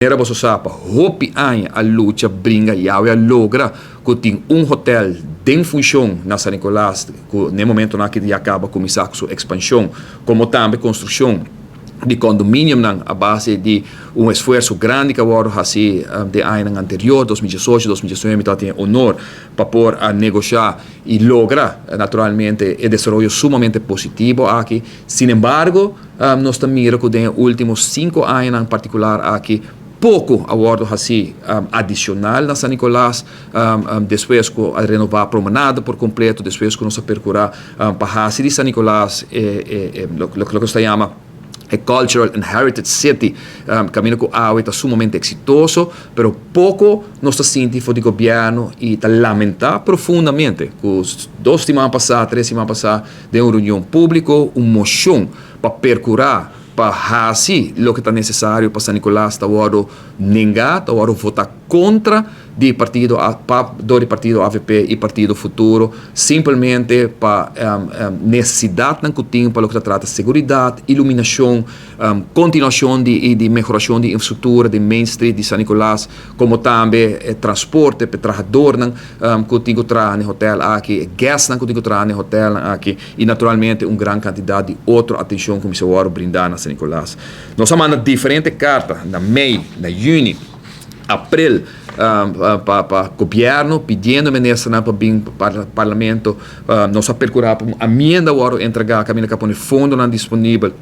Era você sabe, hopi a luta brinca e a logra que tem hotel em função na San Nicolás, que no momento na que acaba começar com sua expansão, como também construção de condomínio a base de esforço grande que agora assim de ano anterior 2018, 2019 então tem honor para pôr a negociar e lograr naturalmente o desenvolvimento sumamente positivo aqui. Sin embargo, nós também miramos que nos últimos 5 anos em particular aqui pouco agora assim adicional na San Nicolás, depois que a renovar a promenada por completo, depois que nós percorrer para a cidade de San Nicolás, o que se chama a Cultural and Heritage City, caminho que está sumamente exitoso, pero pouco nós sentimos do governo e está lamentar profundamente que 2 semanas passadas, 3 semanas passadas, de uma reunião pública, moção para percorrer para assim o que está necessário para San Nicolás está agora negar, está agora votar contra do partido AVP e partido Futuro, simplesmente para necessidade que tem para o que se trata de segurança, iluminação, continuação de melhoração de infraestrutura de Main Street de San Nicolás, como também transporte para trabalhadores que tem que trabalhar no hotel aqui, gastos que tem que trabalhar no hotel aqui e naturalmente uma grande quantidade de outra atenção que se agora brindar na San Nicolás. Nós mandamos diferentes cartas na maio, na junho, abril, para o governo, pedindo ministro para vir para o parlamento, nós percurar a emenda agora entregar, caminho que põe fundo não disponível,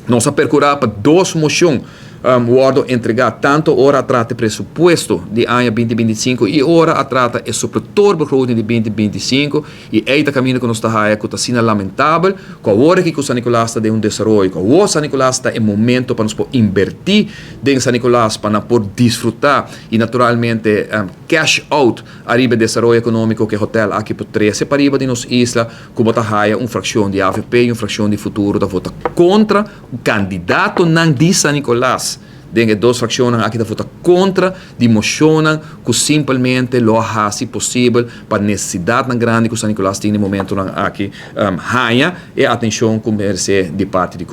nós percurar para 2 moções, o entregar tanto hora atrás de presupuesto de ano 2025 e hora atrás é sobretudo begroting de 2025 e aí está caminho que nós está aí que está sendo lamentável com a hora que o San Nicolás está de desenvolvimento, com o San Nicolás está em momento para nós invertir em San Nicolás para por desfrutar e naturalmente cash out arriba de desenvolvimento econômico que o hotel aqui por 13 para arriba de nossa isla como está aí uma fração de AVP e uma fração de futuro da vota contra o candidato não de San Nicolás. Dengue 2 fracciones aqui da vota contra, demonstram que simplesmente lo hace possível para a necessidade grande que o San Nicolás tem no momento aqui, e a atenção que merece de parte de